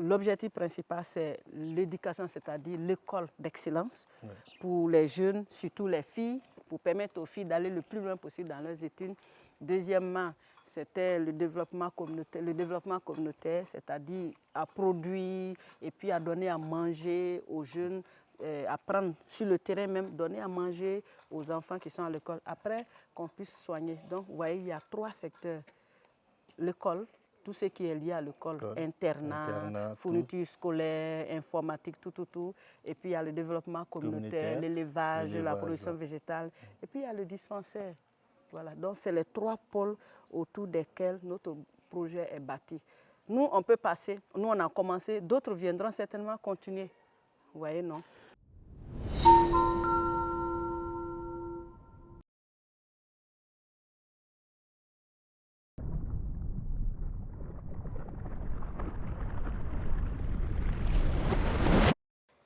l'objectif principal, c'est l'éducation, c'est-à-dire l'école d'excellence pour les jeunes, surtout les filles, pour permettre aux filles d'aller le plus loin possible dans leurs études. Deuxièmement, c'était le développement communautaire, c'est-à-dire à produire et puis à donner à manger aux jeunes, apprendre sur le terrain même, donner à manger aux enfants qui sont à l'école, après qu'on puisse soigner. Donc, vous voyez, il y a 3 secteurs. L'école, tout ce qui est lié à l'école, internat, fourniture scolaire, informatique, tout. Et puis il y a le développement communautaire, l'élevage, la production végétale. Et puis il y a le dispensaire. Voilà, donc c'est les 3 pôles autour desquels notre projet est bâti. Nous, on peut passer, nous on a commencé, d'autres viendront certainement continuer. Vous voyez, non?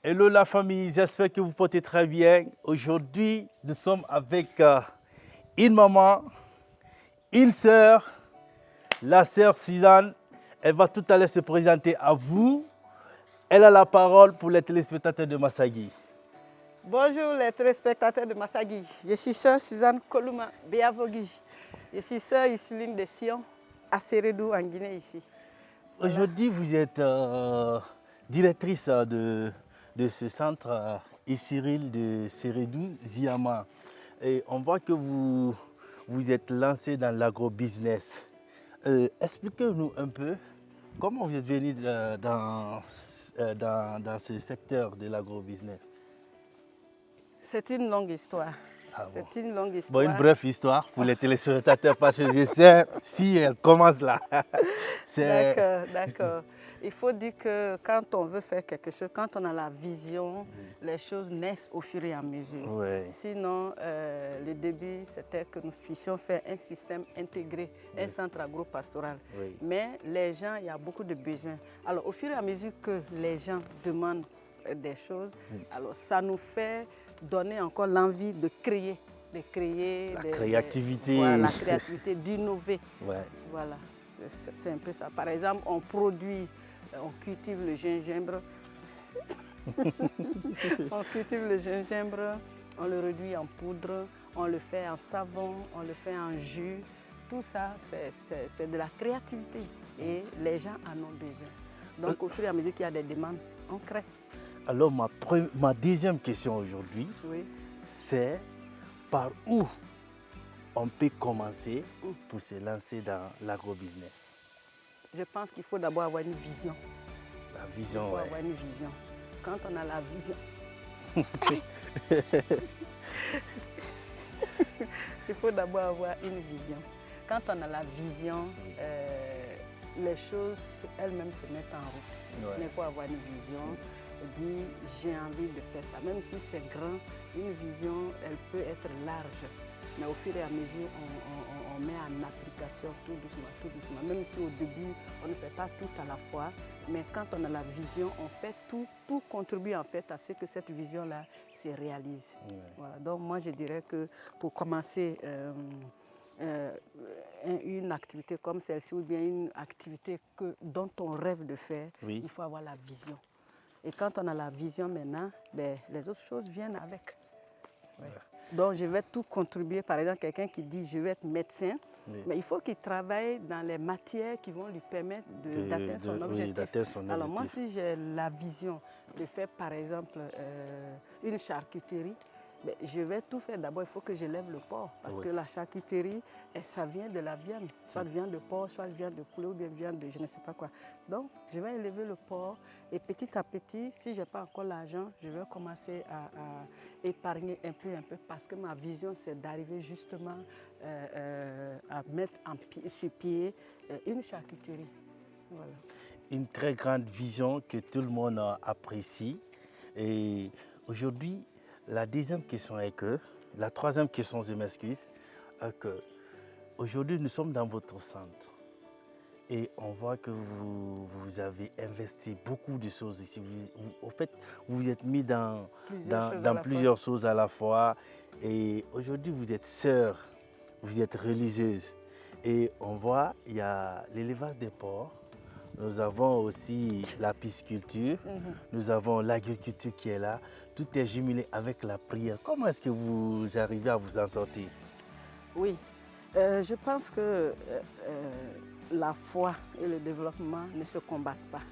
Hello la famille, j'espère que vous portez très bien. Aujourd'hui, nous sommes avec une maman, une sœur, la sœur Suzanne. Elle va tout à l'heure se présenter à vous. Elle a la parole pour les téléspectateurs de Massagui. Bonjour les téléspectateurs de Massagui. Je suis sœur Suzanne Kolouma Béavogi. Je suis sœur Iseline de Sion, à Sérédou, en Guinée ici. Voilà. Aujourd'hui, vous êtes directrice de ce centre Cyril de Sérédou, Ziama. Et on voit que vous êtes lancé dans l'agrobusiness. Expliquez-nous un peu comment vous êtes venu dans ce secteur de l'agrobusiness. C'est une longue histoire. Ah bon. C'est une longue histoire. Bon, une brève histoire pour les téléspectateurs parce que je sais si elle commence là. D'accord. Il faut dire que quand on veut faire quelque chose, quand on a la vision, les choses naissent au fur et à mesure. Oui. Sinon, le début, c'était que nous puissions faire un système intégré, un centre agro-pastoral. Oui. Mais les gens, il y a beaucoup de besoins. Alors, au fur et à mesure que les gens demandent des choses, alors ça nous fait donner encore l'envie de créer. La créativité. Voilà, la créativité, d'innover. Ouais. Voilà, c'est un peu ça. Par exemple, on cultive le gingembre. On cultive le gingembre, on le réduit en poudre, on le fait en savon, on le fait en jus. Tout ça, c'est de la créativité et les gens en ont besoin. Donc, au fur et à mesure qu'il y a des demandes, on crée. Alors, ma deuxième question aujourd'hui, c'est par où on peut commencer pour se lancer dans l'agrobusiness? Je pense qu'il faut d'abord avoir une vision. La vision, il faut avoir une vision. Quand on a la vision, il faut d'abord avoir une vision. Quand on a la vision, les choses elles-mêmes se mettent en route. Mais il faut avoir une vision, dire j'ai envie de faire ça. Même si c'est grand, une vision, elle peut être large. Mais au fur et à mesure, on met en application tout doucement. Même si au début, on ne fait pas tout à la fois, mais quand on a la vision, on fait tout contribue en fait à ce que cette vision-là se réalise. Voilà. Donc moi, je dirais que pour commencer une activité comme celle-ci, ou bien une activité dont on rêve de faire, il faut avoir la vision. Et quand on a la vision maintenant, les autres choses viennent avec. Donc je vais tout contribuer. Par exemple, quelqu'un qui dit je vais être médecin, mais il faut qu'il travaille dans les matières qui vont lui permettre d'atteindre son objectif. Alors moi, si j'ai la vision de faire par exemple une charcuterie, je vais tout faire. D'abord, il faut que je lève le porc, parce que la charcuterie, ça vient de la viande, soit viande de porc, soit viande de poulet, ou bien viande de je ne sais pas quoi. Donc, je vais élever le porc et petit à petit, si je n'ai pas encore l'argent, je vais commencer à épargner un peu, parce que ma vision, c'est d'arriver justement à mettre sur pied une charcuterie. Voilà. Une très grande vision que tout le monde apprécie. Et aujourd'hui, la deuxième question est que, la troisième question, je m'excuse, est que aujourd'hui nous sommes dans votre centre et on voit que vous avez investi beaucoup de choses ici. En fait, vous vous êtes mis dans plusieurs choses à la fois. Et aujourd'hui, vous êtes sœur, vous êtes religieuse. Et on voit, il y a l'élevage des porcs, nous avons aussi la pisciculture, nous avons l'agriculture qui est là. Tout est jumelé avec la prière. Comment est-ce que vous arrivez à vous en sortir? Oui, je pense que la foi et le développement ne se combattent pas.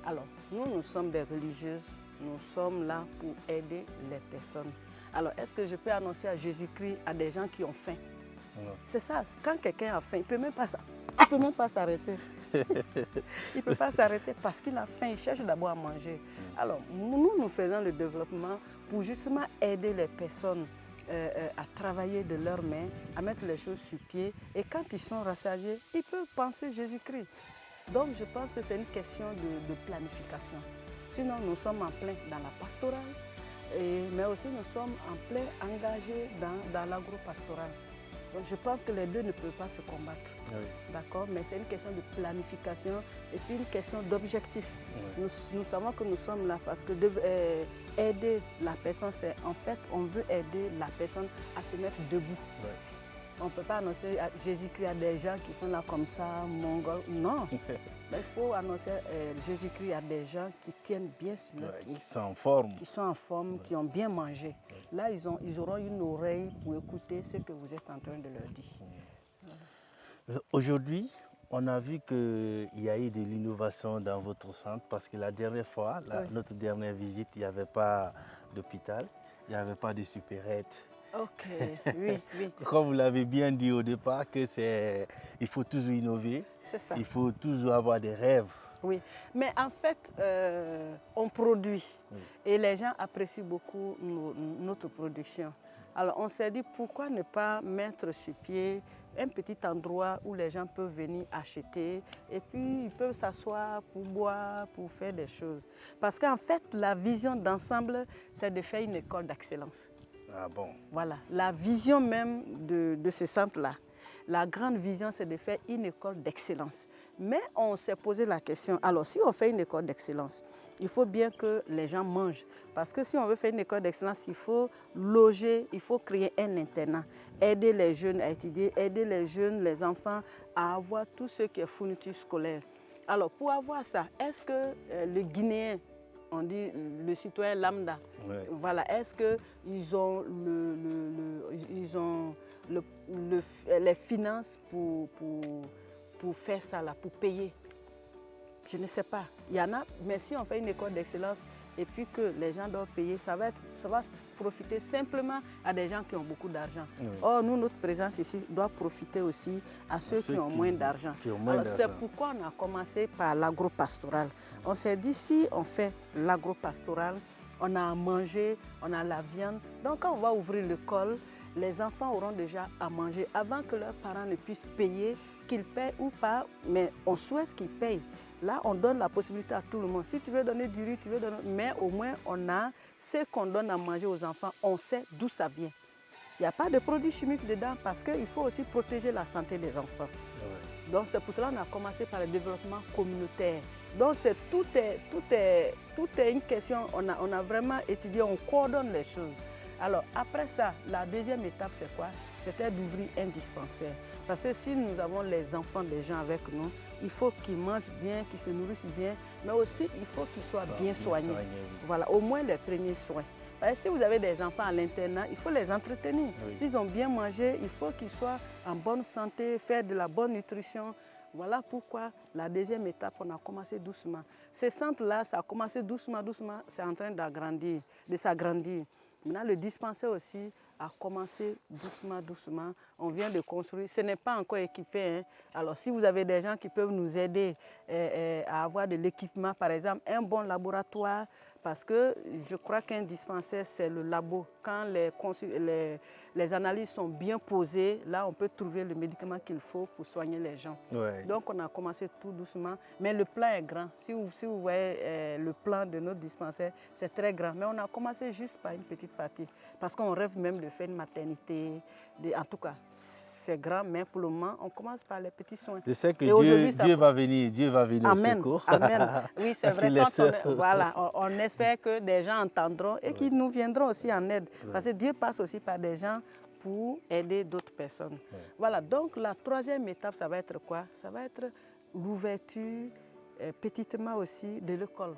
Alors, nous sommes des religieuses, nous sommes là pour aider les personnes. Alors, est-ce que je peux annoncer à Jésus-Christ à des gens qui ont faim? C'est ça, quand quelqu'un a faim, il ne peut même pas s'arrêter. Il ne peut pas s'arrêter parce qu'il a faim, il cherche d'abord à manger. Alors, nous faisons le développement pour justement aider les personnes à travailler de leurs mains, à mettre les choses sur pied. Et quand ils sont rassasiés, ils peuvent penser Jésus-Christ. Donc, je pense que c'est une question de planification. Sinon, nous sommes en plein dans la pastorale, mais aussi nous sommes en plein engagés dans l'agro-pastoral. Donc, je pense que les deux ne peuvent pas se combattre. Oui. D'accord? Mais c'est une question de planification et puis une question d'objectif. Oui. Nous savons que nous sommes là parce que aider la personne, c'est en fait, on veut aider la personne à se mettre debout. Oui. On ne peut pas annoncer Jésus-Christ à des gens qui sont là comme ça, mongols. Non. Mais il faut annoncer Jésus-Christ à des gens qui tiennent bien sur leur pied. Qui sont en forme. Qui sont en forme, qui ont bien mangé. Là, ils auront une oreille pour écouter ce que vous êtes en train de leur dire. Aujourd'hui, on a vu qu'il y a eu de l'innovation dans votre centre parce que la dernière fois, notre dernière visite, il n'y avait pas d'hôpital, il n'y avait pas de supérette. Ok, oui, oui. Comme vous l'avez bien dit au départ, il faut toujours innover. C'est ça. Il faut toujours avoir des rêves. Oui, mais en fait, on produit et les gens apprécient beaucoup notre production. Alors on s'est dit pourquoi ne pas mettre sur pied un petit endroit où les gens peuvent venir acheter et puis ils peuvent s'asseoir pour boire, pour faire des choses. Parce qu'en fait, la vision d'ensemble, c'est de faire une école d'excellence. Ah bon? Voilà, la vision même de ce centre-là. La grande vision, c'est de faire une école d'excellence. Mais on s'est posé la question, alors si on fait une école d'excellence, il faut bien que les gens mangent. Parce que si on veut faire une école d'excellence, il faut loger, il faut créer un internat, aider les jeunes à étudier, aider les jeunes, les enfants à avoir tout ce qui est fourniture scolaire. Alors pour avoir ça, est-ce que le Guinéen, on dit le citoyen lambda, voilà, est-ce qu'ils ont, les finances pour faire ça, là, pour payer? Je ne sais pas. Il y en a, mais si on fait une école d'excellence et puis que les gens doivent payer, ça va profiter simplement à des gens qui ont beaucoup d'argent. Oui. Or, nous, notre présence ici doit profiter aussi à ceux qui ont moins d'argent. C'est pourquoi on a commencé par l'agro-pastoral. On s'est dit, si on fait l'agro-pastoral, on a à manger, on a la viande. Donc, quand on va ouvrir l'école, les enfants auront déjà à manger avant que leurs parents ne puissent payer, qu'ils payent ou pas, mais on souhaite qu'ils payent. Là, on donne la possibilité à tout le monde. Si tu veux donner du riz, tu veux donner... Mais au moins, on a ce qu'on donne à manger aux enfants. On sait d'où ça vient. Il n'y a pas de produits chimiques dedans parce qu'il faut aussi protéger la santé des enfants. Ouais. Donc, c'est pour cela qu'on a commencé par le développement communautaire. Donc, tout est une question. On a vraiment étudié, on coordonne les choses. Alors, après ça, la deuxième étape, c'est quoi? C'était d'ouvrir un dispensaire. Parce que si nous avons les enfants des gens avec nous, il faut qu'ils mangent bien, qu'ils se nourrissent bien, mais aussi il faut qu'ils soient bien soignés. Voilà, au moins les premiers soins. Parce que si vous avez des enfants à l'internat, il faut les entretenir. Oui. S'ils ont bien mangé, il faut qu'ils soient en bonne santé, faire de la bonne nutrition. Voilà pourquoi la deuxième étape, on a commencé doucement. Ce centre-là, ça a commencé doucement, doucement, c'est en train d'agrandir, de s'agrandir. Maintenant, le dispensaire aussi a commencé doucement, doucement. On vient de construire. Ce n'est pas encore équipé. Hein. Alors, si vous avez des gens qui peuvent nous aider à avoir de l'équipement, par exemple, un bon laboratoire, parce que je crois qu'un dispensaire, c'est le labo. Quand les analyses sont bien posées, là, on peut trouver le médicament qu'il faut pour soigner les gens. Ouais. Donc, on a commencé tout doucement. Mais le plan est grand. Si vous voyez le plan de notre dispensaire, c'est très grand. Mais on a commencé juste par une petite partie. Parce qu'on rêve même de faire une maternité. En tout cas, c'est grand, mais pour le moment, on commence par les petits soins. Je sais que Dieu va venir Amen. au secours. Amen. Oui, c'est vrai. On espère que des gens entendront et qu'ils nous viendront aussi en aide. Parce que Dieu passe aussi par des gens pour aider d'autres personnes. Voilà, donc la troisième étape, ça va être quoi? Ça va être l'ouverture petitement aussi de l'école,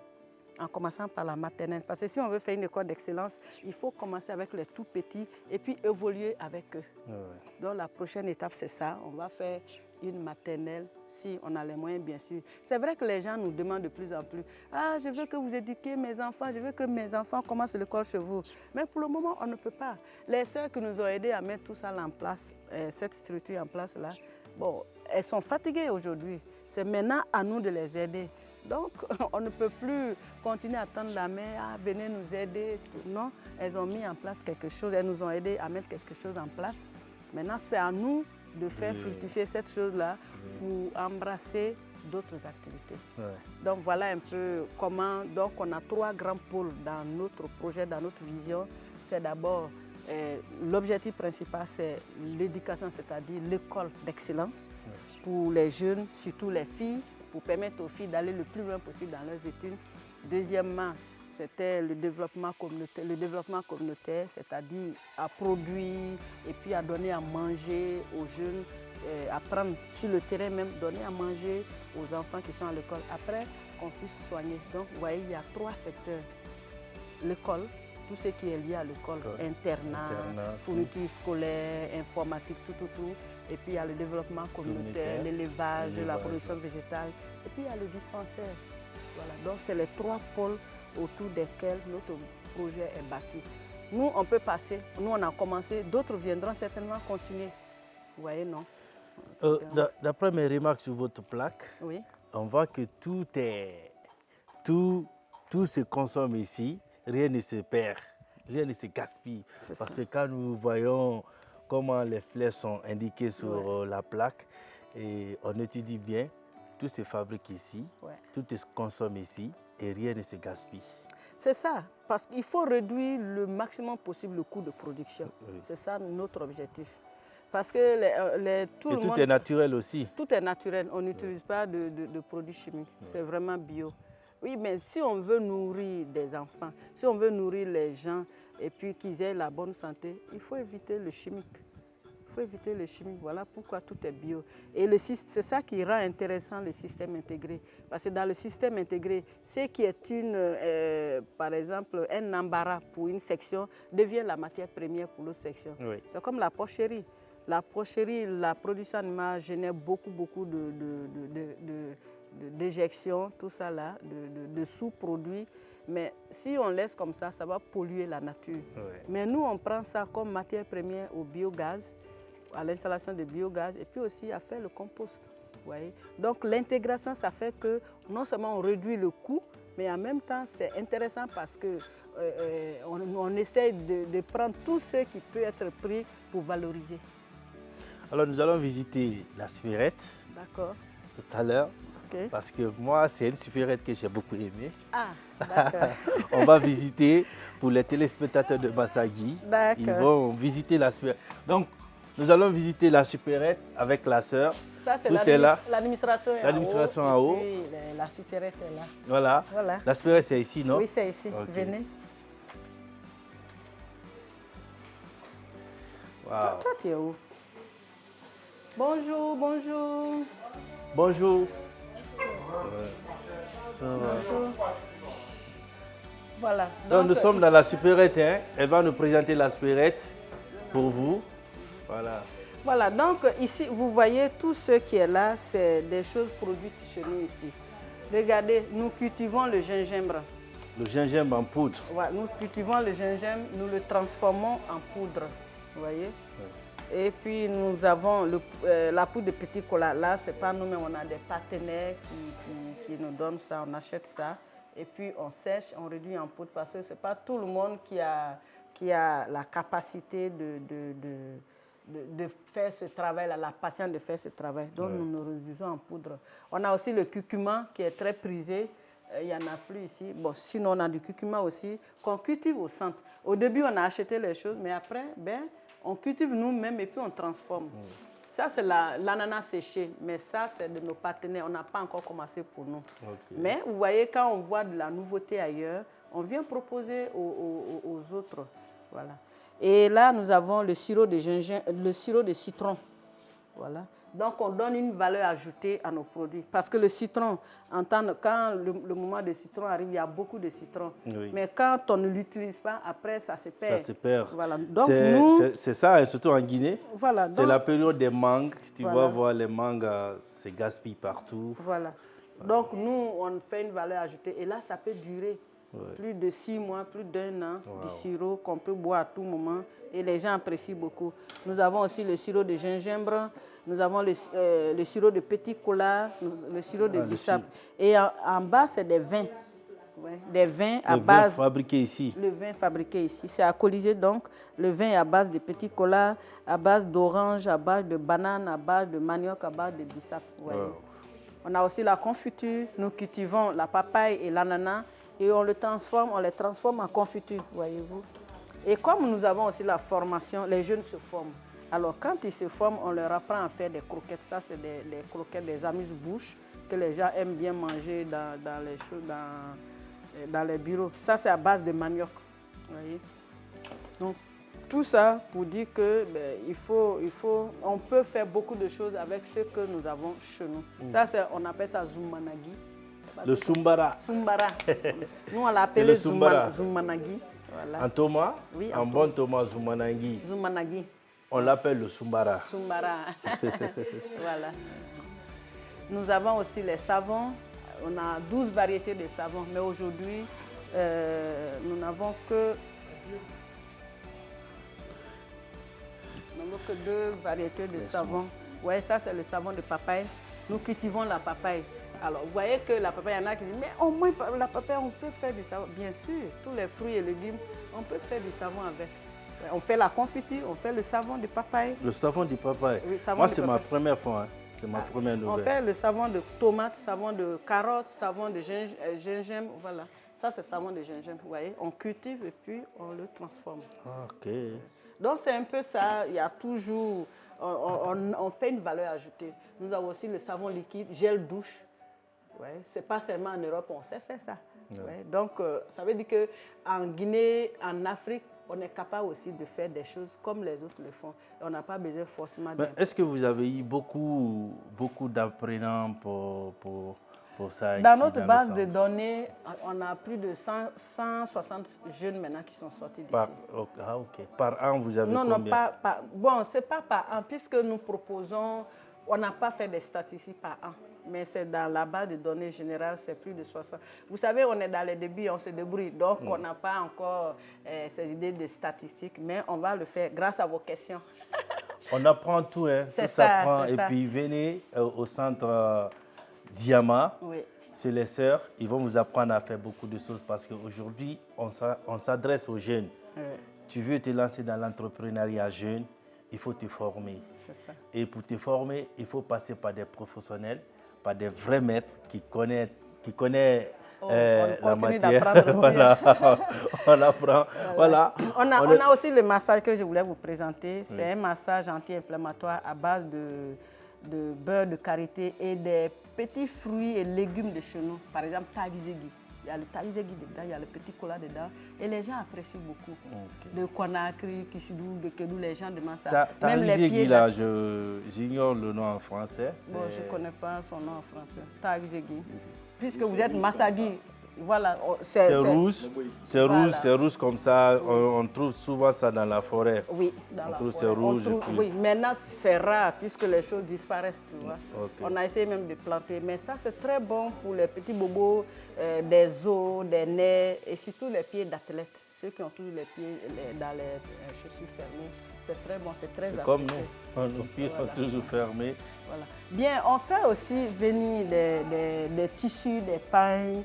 en commençant par la maternelle. Parce que si on veut faire une école d'excellence, il faut commencer avec les tout petits et puis évoluer avec eux. Ouais. Donc la prochaine étape, c'est ça. On va faire une maternelle, si on a les moyens, bien sûr. C'est vrai que les gens nous demandent de plus en plus, « Ah, je veux que vous éduquiez mes enfants, je veux que mes enfants commencent l'école chez vous. » Mais pour le moment, on ne peut pas. Les sœurs qui nous ont aidés à mettre tout ça en place, cette structure en place là, bon, elles sont fatiguées aujourd'hui. C'est maintenant à nous de les aider. Donc, on ne peut plus continuer à tendre la main, ah, venez nous aider. Non, elles ont mis en place quelque chose, elles nous ont aidés à mettre quelque chose en place. Maintenant, c'est à nous de faire fructifier cette chose-là pour embrasser d'autres activités. Ouais. Donc, voilà un peu comment. Donc, on a 3 grands pôles dans notre projet, dans notre vision. C'est d'abord, l'objectif principal, c'est l'éducation, c'est-à-dire l'école d'excellence pour les jeunes, surtout les filles, pour permettre aux filles d'aller le plus loin possible dans leurs études. Deuxièmement, c'était le développement communautaire, c'est-à-dire à produire et puis à donner à manger aux jeunes, apprendre sur le terrain même, donner à manger aux enfants qui sont à l'école. Après, qu'on puisse soigner. Donc, vous voyez, il y a 3 secteurs. L'école, tout ce qui est lié à l'école, internat, fourniture scolaire, informatique, tout. Et puis il y a le développement communautaire, l'élevage, la production végétale. Et puis il y a le dispensaire. Voilà. Donc c'est les 3 pôles autour desquels notre projet est bâti. Nous, on peut passer, nous on a commencé, d'autres viendront certainement continuer. Vous voyez, non? D'après mes remarques sur votre plaque, on voit que tout se consomme ici, rien ne se perd, rien ne se gaspille. Parce que quand nous voyons comment les flèches sont indiquées sur la plaque, et on étudie bien, tout se fabrique ici, tout se consomme ici et rien ne se gaspille. C'est ça, parce qu'il faut réduire le maximum possible le coût de production. C'est ça notre objectif. Parce que tout est naturel aussi. Tout est naturel, on n'utilise pas de produits chimiques, c'est vraiment bio. Oui, mais si on veut nourrir des enfants, si on veut nourrir les gens et puis qu'ils aient la bonne santé, il faut éviter le chimique. Il faut éviter le chimique, voilà pourquoi tout est bio. Et c'est ça qui rend intéressant le système intégré. Parce que dans le système intégré, ce qui est par exemple, un embarras pour une section devient la matière première pour l'autre section. C'est comme la porcherie. La porcherie, la production animale génère beaucoup d'éjections, tout ça là, de sous-produits. Mais si on laisse comme ça va polluer la nature. Mais nous, on prend ça comme matière première au biogaz, à l'installation de biogaz, et puis aussi à faire le compost. Vous voyez? Donc l'intégration, ça fait que non seulement on réduit le coût, mais en même temps, c'est intéressant parce que on essaie de prendre tout ce qui peut être pris pour valoriser. Alors nous allons visiter la supérette. D'accord. Tout à l'heure. Parce que moi, c'est une supérette que j'ai beaucoup aimée. Ah, d'accord. On va visiter pour les téléspectateurs de Massagui. D'accord. Ils vont visiter la supérette. Donc, nous allons visiter la supérette avec la sœur. Ça, c'est l'administration en haut. Et puis la supérette est là. Voilà. La supérette, c'est ici, non? Oui, c'est ici. Venez. Wow. Toi, tu es où? Bonjour. Bonjour. Bonjour. Voilà. Donc, nous sommes dans la supérette. Elle va nous présenter la supérette pour vous. Voilà, donc ici, vous voyez tout ce qui est là, c'est des choses produites chez nous ici. Regardez, nous cultivons le gingembre. Le gingembre en poudre. Ouais, nous cultivons le gingembre, nous le transformons en poudre. Vous voyez? Et puis nous avons la poudre de petit cola. Là, ce n'est pas nous, mais on a des partenaires qui nous donnent ça, on achète ça. Et puis on sèche, on réduit en poudre parce que ce n'est pas tout le monde qui a la capacité de faire ce travail, la patience de faire ce travail. Donc nous nous réduisons en poudre. On a aussi le curcuma qui est très prisé. Il n'y en a plus ici. Bon, sinon on a du curcuma aussi qu'on cultive au centre. Au début, on a acheté les choses, mais après, on cultive nous-mêmes et puis on transforme. Ça, c'est l'ananas séché, mais ça, c'est de nos partenaires. On n'a pas encore commencé pour nous. Mais vous voyez, quand on voit de la nouveauté ailleurs, on vient proposer aux autres. Voilà. Et là, nous avons le sirop de gingembre, le sirop de citron. Voilà. Donc, on donne une valeur ajoutée à nos produits. Parce que le citron, quand le moment de citron arrive, il y a beaucoup de citron. Oui. Mais quand on ne l'utilise pas, après, ça se perd. Ça se perd. Voilà. C'est ça, et surtout en Guinée. Voilà. C'est la période des mangues. Tu vas voir les mangues se gaspillent partout. Voilà. Donc, nous, on fait une valeur ajoutée. Et là, ça peut durer plus de 6 mois, plus d'1 an. Du sirop qu'on peut boire à tout moment. Et les gens apprécient beaucoup. Nous avons aussi le sirop de gingembre. Nous avons le sirop de petit cola, le sirop de bissap. Et en bas, c'est des vins. Des vins à base... fabriqués ici. Le vin fabriqué ici. C'est à Colisée, donc. Le vin est à base de petit cola, à base d'orange, à base de banane, à base de manioc, à base de bissap. On a aussi la confiture. Nous cultivons la papaye et l'ananas et on les transforme en confiture, voyez-vous. Et comme nous avons aussi la formation, les jeunes se forment. Alors, quand ils se forment, on leur apprend à faire des croquettes. Ça, c'est des croquettes, des amuse-bouches que les gens aiment bien manger dans les bureaux. Ça, c'est à base de manioc. Voyez? Donc, tout ça pour dire que on peut faire beaucoup de choses avec ce que nous avons chez nous. Ça, on appelle ça Zumanagi. Le Sumbara. Sumbara. Nous, on l'appelle Zumanagi. Voilà. En Thomas, oui, en bon Thomas, Zumanagi. Zumanagi. On l'appelle le Sumbara. Sumbara. Voilà. Nous avons aussi les savons. On a 12 variétés de savons. Mais aujourd'hui, nous n'avons que 2 variétés de savons. Oui, ça, c'est le savon de papaye. Nous cultivons la papaye. Alors, vous voyez que la papaye, il y en a qui disent, mais au moins, la papaye, on peut faire du savon. Bien sûr, tous les fruits et légumes, on peut faire du savon avec. On fait la confiture, on fait le savon de papaye. Le savon de papaye. Oui, moi, c'est ma première fois. Hein. C'est ma première nouvelle. On fait le savon de tomate, savon de carotte, savon de gingembre. Voilà. Ça, c'est le savon de gingembre. Vous voyez, on cultive et puis on le transforme. OK. Donc, c'est un peu ça. Il y a toujours... On fait une valeur ajoutée. Nous avons aussi le savon liquide, gel douche. Ouais, ce n'est pas seulement en Europe, on sait faire ça. Ouais, donc, ça veut dire qu'en Guinée, en Afrique, on est capable aussi de faire des choses comme les autres le font. Et on n'a pas besoin forcément de... Est-ce que vous avez eu beaucoup d'apprenants pour ça? Dans notre base de données, on a plus de 160 jeunes maintenant qui sont sortis d'ici. OK. Par an, vous avez combien? Non, pas. Bon, ce n'est pas par an, puisque nous proposons... On n'a pas fait des statistiques par an. Mais c'est dans la base de données générale, c'est plus de 60. Vous savez, on est dans les débuts, on se débrouille. Donc, on n'a pas encore ces idées de statistiques, mais on va le faire grâce à vos questions. On apprend tout, hein. C'est ça. Et puis, venez au centre Diama. Oui. C'est les sœurs. Ils vont vous apprendre à faire beaucoup de choses parce qu'aujourd'hui, on s'adresse aux jeunes. Oui. Tu veux te lancer dans l'entrepreneuriat jeune, il faut te former. C'est ça. Et pour te former, il faut passer par des professionnels, par des vrais maîtres qui connaissent la matière. Voilà. On apprend. Voilà. On a aussi le massage que je voulais vous présenter. C'est un massage anti-inflammatoire à base de beurre de karité et des petits fruits et légumes de chez nous. Par exemple, tagizegi. Il y a le tagizegi dedans, il y a le petit cola dedans. Et les gens apprécient beaucoup. De Conakry, Kisidou, de Kédou, les gens demandent ça. Même les pieds là, j'ignore le nom en français. Bon, je ne connais pas son nom en français. Tagizegi. Puisque vous êtes Massagui, voilà. C'est rouge, c'est rouge comme ça. On trouve souvent ça dans la forêt. Oui, dans la forêt. C'est rouge. Oui, maintenant c'est rare puisque les choses disparaissent, tu vois. Okay. On a essayé même de planter, mais ça c'est très bon pour les petits bobos, des os, des nerfs et surtout les pieds d'athlètes. Ceux qui ont toujours les pieds dans les chaussures fermées, c'est très bon, c'est très apprécié. Comme nous, nos pieds sont toujours fermés. Voilà. Bien, on fait aussi venir des tissus, des pailles,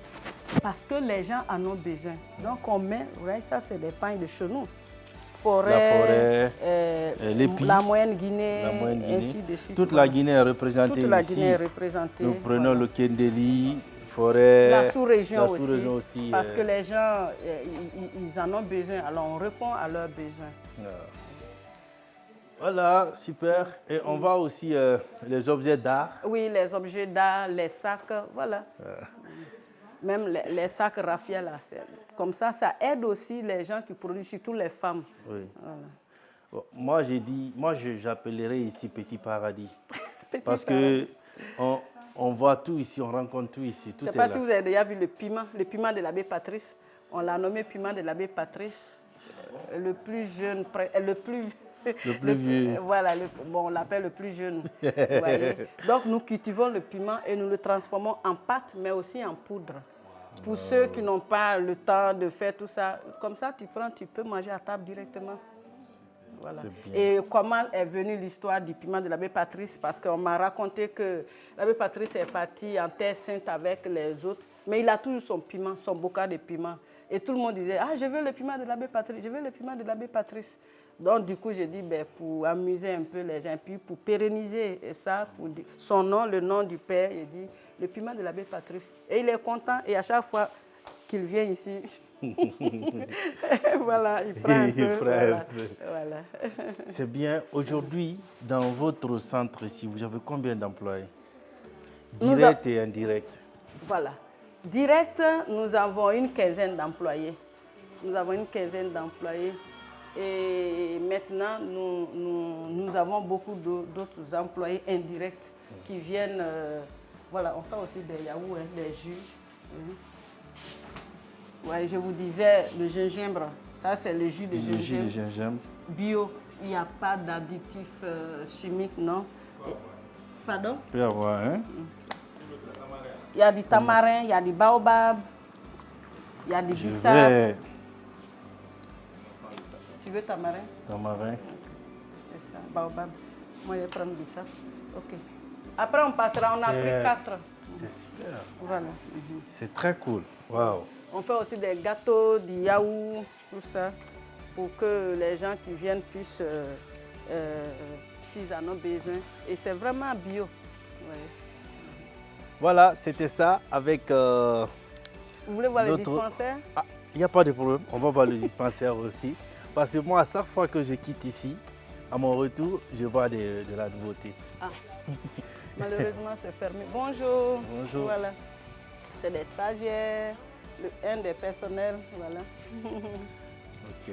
parce que les gens en ont besoin. Donc on met, ça c'est des pailles de chez nous. Forêt, la moyenne Guinée, ainsi de suite. Toute la Guinée est représentée. Toute la Guinée est représentée. Nous prenons le Kendeli, forêt. La sous-région aussi. Parce que les gens, ils en ont besoin, alors on répond à leurs besoins. Voilà, super. Et on voit aussi les objets d'art. Oui, les objets d'art, les sacs, voilà. Même les sacs raffia, là. Comme ça aide aussi les gens qui produisent, surtout les femmes. Oui. Voilà. Bon, moi, j'appellerais ici Petit Paradis. Parce qu'on voit tout ici, on rencontre tout ici. Je ne sais pas si vous avez déjà vu le piment de l'abbé Patrice. On l'a nommé piment de l'abbé Patrice. Le plus jeune, le plus vieux. Voilà, on l'appelle le plus jeune. Voyez. Donc nous cultivons le piment et nous le transformons en pâte, mais aussi en poudre. Pour ceux qui n'ont pas le temps de faire tout ça, comme ça tu prends, tu peux manger à table directement. Voilà. Et comment est venue l'histoire du piment de l'abbé Patrice? Parce qu'on m'a raconté que l'abbé Patrice est parti en Terre Sainte avec les autres, mais il a toujours son piment, son bocal de piment. Et tout le monde disait, ah, je veux le piment de l'abbé Patrice, je veux le piment de l'abbé Patrice. Donc, du coup, j'ai dit, pour amuser un peu les gens, puis pour pérenniser ça, pour dire son nom, le nom du père, j'ai dit, le piment de l'abbé Patrice. Et il est content, et à chaque fois qu'il vient ici, voilà, il prend un peu. Voilà. C'est bien. Aujourd'hui, dans votre centre ici, vous avez combien d'employés? Direct et indirect. Voilà. Direct, nous avons une quinzaine d'employés. Et maintenant, nous avons beaucoup d'autres employés indirects qui viennent. Voilà, on fait aussi des yaourts, des jus. Ouais, je vous disais, le gingembre, ça c'est le jus de gingembre. Le jus de gingembre. Bio, il n'y a pas d'additifs chimiques, non? Pardon? Il peut y avoir, hein? Il y a du tamarin, il y a du baobab, il y a du bissap. Tu veux tamarin? Tamarin. C'est ça, baobab. Moi, je vais prendre bissap. OK. Après, on passera, on a pris 4. C'est super. Voilà. C'est très cool. Waouh. On fait aussi des gâteaux, du yaourt, tout ça, pour que les gens qui viennent puissent, s'ils en ont besoin. Et c'est vraiment bio. Ouais. Voilà, c'était ça avec... Vous voulez voir le dispensaire? Il n'y a pas de problème, on va voir le dispensaire aussi. Parce que moi, à chaque fois que je quitte ici, à mon retour, je vois de la nouveauté. Ah. Malheureusement, c'est fermé. Bonjour. Bonjour. Voilà. C'est des stagiaires, un des personnels, voilà. Ok.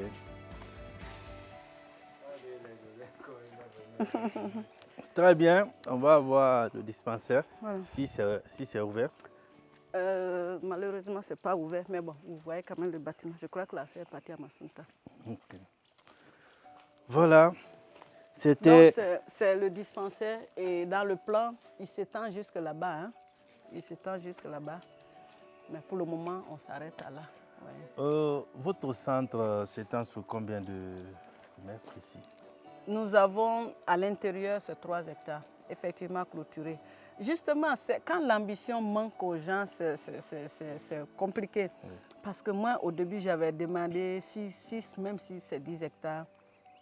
Très bien, on va voir le dispensaire, voilà. Si c'est ouvert. Malheureusement, ce n'est pas ouvert, mais bon, vous voyez quand même le bâtiment. Je crois que la sœur est partie à Massunta. Okay. Voilà, c'était... C'est le dispensaire et dans le plan, il s'étend jusque là-bas. Hein? Il s'étend jusque là-bas. Mais pour le moment, on s'arrête là. Ouais. Votre centre s'étend sur combien de mètres ici? Nous avons à l'intérieur ces 3 hectares, effectivement clôturés. Justement, quand l'ambition manque aux gens, c'est compliqué. Oui. Parce que moi, au début, j'avais demandé 6, même si c'est 10 hectares,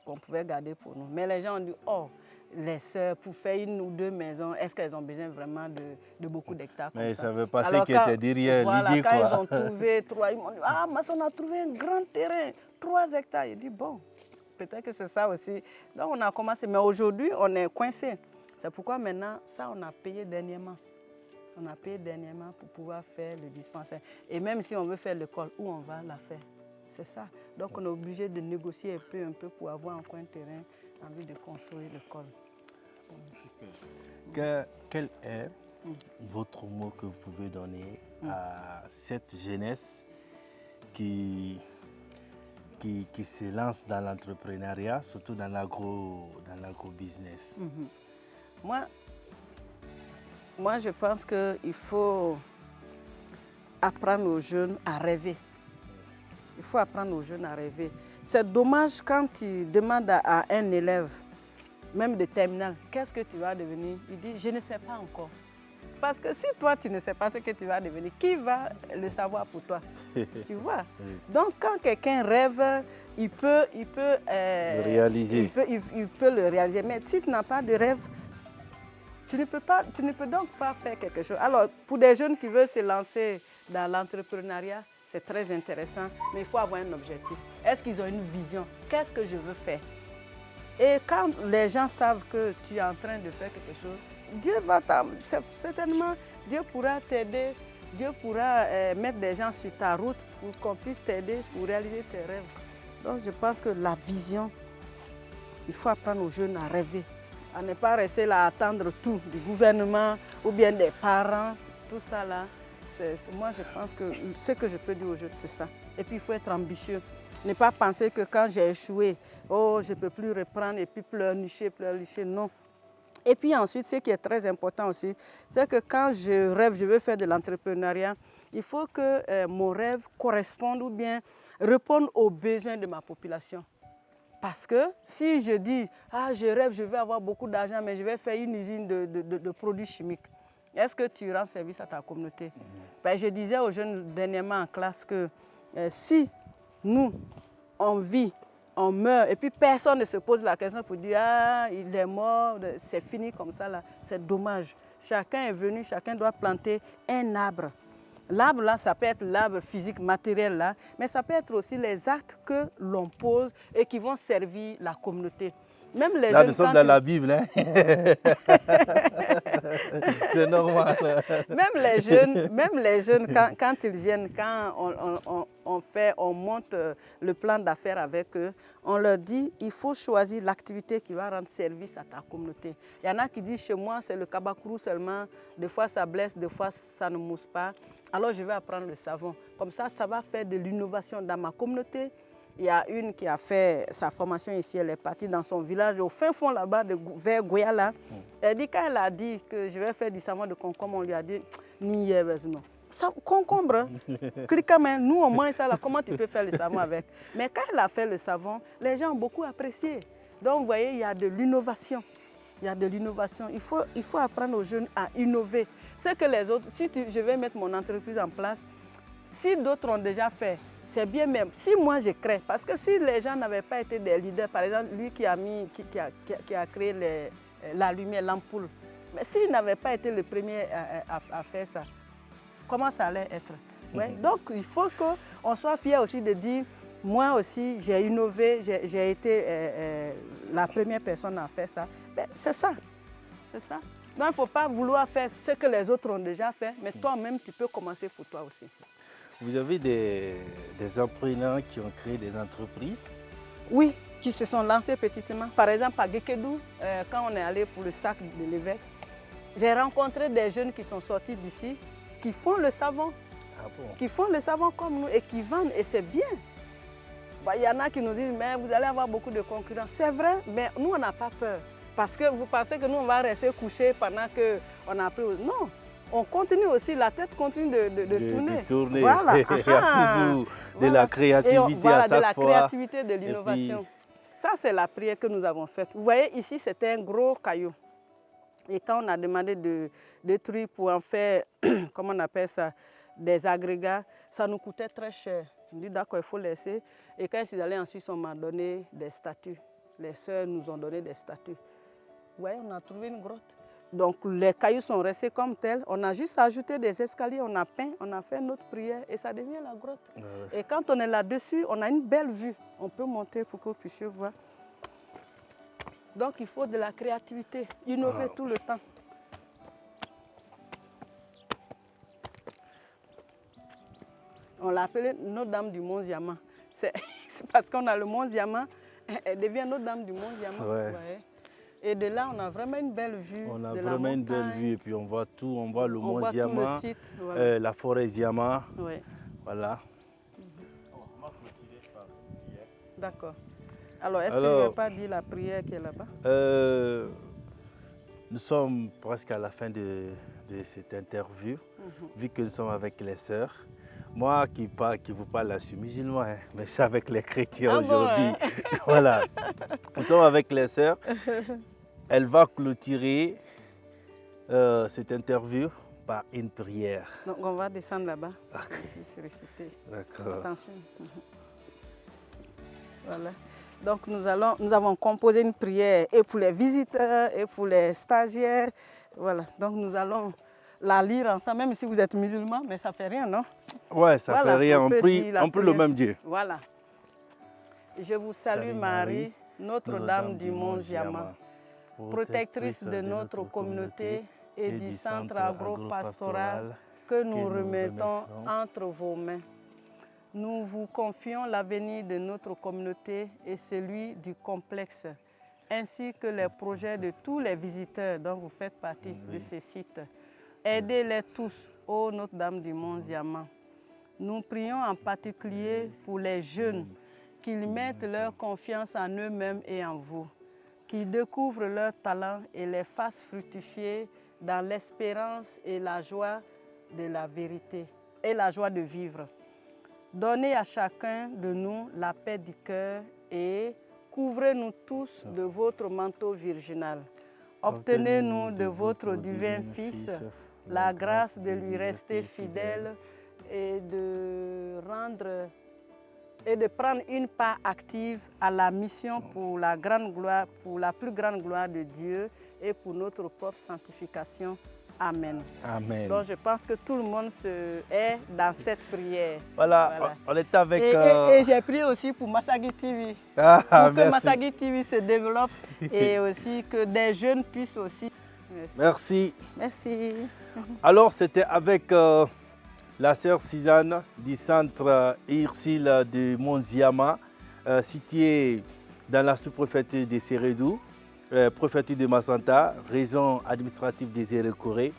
qu'on pouvait garder pour nous. Mais les gens ont dit, oh, les sœurs, pour faire 1 ou 2 maisons, est-ce qu'elles ont besoin vraiment de beaucoup d'hectares? Mais ils ne savaient pas ce qui était derrière l'idée. Quand ils ont trouvé 3, ils m'ont dit, ah, mais on a trouvé un grand terrain, 3 hectares. J'ai dit, bon, peut-être que c'est ça aussi. Donc, on a commencé. Mais aujourd'hui, on est coincé. C'est pourquoi maintenant, ça, on a payé dernièrement. On a payé dernièrement pour pouvoir faire le dispensaire. Et même si on veut faire l'école, où on va la faire? C'est ça. Donc, on est obligé de négocier un peu pour avoir un coin de terrain en vue de construire l'école. Quel est votre mot que vous pouvez donner à cette jeunesse qui se lance dans l'entrepreneuriat, surtout dans l'agro-business? Moi, je pense qu'il faut apprendre aux jeunes à rêver. Il faut apprendre aux jeunes à rêver. C'est dommage quand tu demandes à un élève, même de terminale, qu'est-ce que tu vas devenir? Il dit, je ne sais pas encore. Parce que si toi, tu ne sais pas ce que tu vas devenir, qui va le savoir pour toi? Tu vois? Donc, quand quelqu'un rêve, il peut le réaliser. Il peut le réaliser. Mais si tu n'as pas de rêve, tu ne peux donc pas faire quelque chose. Alors, pour des jeunes qui veulent se lancer dans l'entrepreneuriat, c'est très intéressant, mais il faut avoir un objectif. Est-ce qu'ils ont une vision? Qu'est-ce que je veux faire? Et quand les gens savent que tu es en train de faire quelque chose, Dieu va t'aider. Certainement, Dieu pourra t'aider. Dieu pourra mettre des gens sur ta route pour qu'on puisse t'aider pour réaliser tes rêves. Donc, je pense que la vision, il faut apprendre aux jeunes à rêver à ne pas rester là à attendre tout du gouvernement ou bien des parents, tout ça là. Moi, je pense que ce que je peux dire aux jeunes, c'est ça. Et puis, il faut être ambitieux. Ne pas penser que quand j'ai échoué, oh, je ne peux plus reprendre et puis pleurnicher, non. Et puis ensuite, ce qui est très important aussi, c'est que quand je rêve, je veux faire de l'entrepreneuriat, il faut que mon rêve corresponde ou bien réponde aux besoins de ma population. Parce que si je dis, ah, je rêve, je veux avoir beaucoup d'argent, mais je vais faire une usine de produits chimiques, est-ce que tu rends service à ta communauté? Ben, je disais aux jeunes dernièrement en classe que si nous, on vit, on meurt, et puis personne ne se pose la question pour dire, ah, il est mort, c'est fini comme ça, là, c'est dommage. Chacun est venu, chacun doit planter un arbre. L'arbre, là, ça peut être l'arbre physique, matériel, là, mais ça peut être aussi les actes que l'on pose et qui vont servir la communauté. Même les là, jeunes, nous sommes dans la Bible, hein? C'est normal. Même les jeunes quand ils viennent, quand on monte le plan d'affaires avec eux, on leur dit il faut choisir l'activité qui va rendre service à ta communauté. Il y en a qui disent chez moi, c'est le kabakourou seulement, des fois ça blesse, des fois ça ne mousse pas. Alors je vais apprendre le savon. Comme ça va faire de l'innovation dans ma communauté. Il y a une qui a fait sa formation ici, elle est partie dans son village, au fin fond là-bas, vers Goyala. Elle dit, quand elle a dit que je vais faire du savon de concombre, on lui a dit, ni non. Concombre, nous au moins ça là, comment tu peux faire le savon avec? Mais quand elle a fait le savon, les gens ont beaucoup apprécié. Donc vous voyez, il y a de l'innovation. Il y a de l'innovation. Il faut apprendre aux jeunes à innover. C'est que les autres, je vais mettre mon entreprise en place, si d'autres ont déjà fait, c'est bien même. Si moi je crée, parce que si les gens n'avaient pas été des leaders, par exemple, lui qui a créé la lumière, l'ampoule, mais s'il n'avait pas été le premier à faire ça, comment ça allait être? Ouais. Donc il faut qu'on soit fier aussi de dire, moi aussi j'ai innové, j'ai été la première personne à faire ça. C'est ça, c'est ça. Donc il ne faut pas vouloir faire ce que les autres ont déjà fait, mais toi-même tu peux commencer pour toi aussi. Vous avez des entrepreneurs qui ont créé des entreprises? Oui, qui se sont lancés petitement. Par exemple, à Gekedou, quand on est allé pour le sac de l'évêque, j'ai rencontré des jeunes qui sont sortis d'ici, qui font le savon. Ah bon? Qui font le savon comme nous et qui vendent, et c'est bien. Il y en a qui nous disent, mais vous allez avoir beaucoup de concurrents. C'est vrai, mais nous, on n'a pas peur. Parce que vous pensez que nous, on va rester couchés pendant qu'on a appris. Non. On continue aussi, la tête continue de tourner. Voilà. Il y a toujours de la créativité à chaque fois. De la créativité, de l'innovation. Ça, c'est la prière que nous avons faite. Vous voyez, ici, c'était un gros caillou. Et quand on a demandé de détruire pour en faire, comment on appelle ça, des agrégats, ça nous coûtait très cher. On dit d'accord, il faut laisser. Et quand ils sont allés en Suisse, on m'a donné des statues. Les sœurs nous ont donné des statues. Vous voyez, on a trouvé une grotte. Donc les cailloux sont restés comme tels. On a juste ajouté des escaliers, on a peint, on a fait notre prière et ça devient la grotte. Et quand on est là-dessus, on a une belle vue. On peut monter pour que vous puissiez voir. Donc il faut de la créativité, innover tout le temps. On l'a appelée Notre-Dame du Mont Ziama. C'est parce qu'on a le Mont Ziama, elle devient Notre-Dame du Mont Ziama. Ouais. Et de là, on a vraiment une belle vue. On a vraiment une belle vue et puis on voit tout, on voit le mont Ziama, le site, voilà. La forêt Ziama. Ouais. Voilà. D'accord. Alors, est-ce que je ne vais pas dire la prière qui est là-bas? Nous sommes presque à la fin de cette interview, vu que nous sommes avec les sœurs. Moi qui vous parle, là, je suis musulman, hein, mais je suis avec les chrétiens aujourd'hui. Bon, hein? Voilà. Nous sommes avec les sœurs. Elle va clôturer cette interview par une prière. Donc on va descendre là-bas. D'accord. Attention. Voilà. Donc nous avons composé une prière et pour les visiteurs et pour les stagiaires. Voilà. Donc nous allons la lire ensemble, même si vous êtes musulman, mais ça ne fait rien, non? Ouais, ça ne fait rien. On prie le même Dieu. Voilà. Je vous salue Marie, Notre-Dame du Mont Ziama, protectrice de notre communauté et du centre agro-pastoral que nous remettons entre vos mains. Nous vous confions l'avenir de notre communauté et celui du complexe. ainsi que les projets de tous les visiteurs dont vous faites partie de ces sites. Aidez-les tous, ô Notre-Dame du Mont Ziama. Nous prions en particulier pour les jeunes, qu'ils mettent leur confiance en eux-mêmes et en vous, qu'ils découvrent leurs talents et les fassent fructifier dans l'espérance et la joie de la vérité et la joie de vivre. Donnez à chacun de nous la paix du cœur et couvrez-nous tous de votre manteau virginal. Obtenez-nous de votre divin Fils la grâce de lui rester fidèle et de prendre une part active à la mission pour la plus grande gloire de Dieu et pour notre propre sanctification. Amen. Amen. Donc je pense que tout le monde est dans cette prière. Voilà. On est avec... Et j'ai prié aussi pour Massagui TV. Pour que Massagui TV se développe et aussi que des jeunes puissent aussi... Merci. Merci. Alors c'était avec la sœur Suzanne du centre Ursule de Mont Ziama, situé dans la sous-préfecture de Sérédou, préfecture de Massanta, région administrative des Zéro-Corée.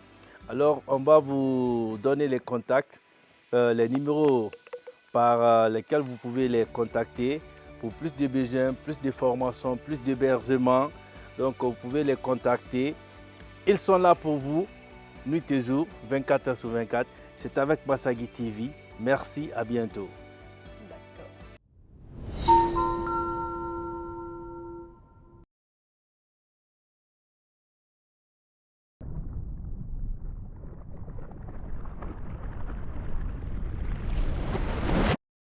Alors, on va vous donner les contacts, les numéros par lesquels vous pouvez les contacter pour plus de besoins, plus de formation, plus d'hébergement. Donc, vous pouvez les contacter. Ils sont là pour vous, nuit et jour, 24 h sur 24. C'est avec Massagui TV. Merci, à bientôt.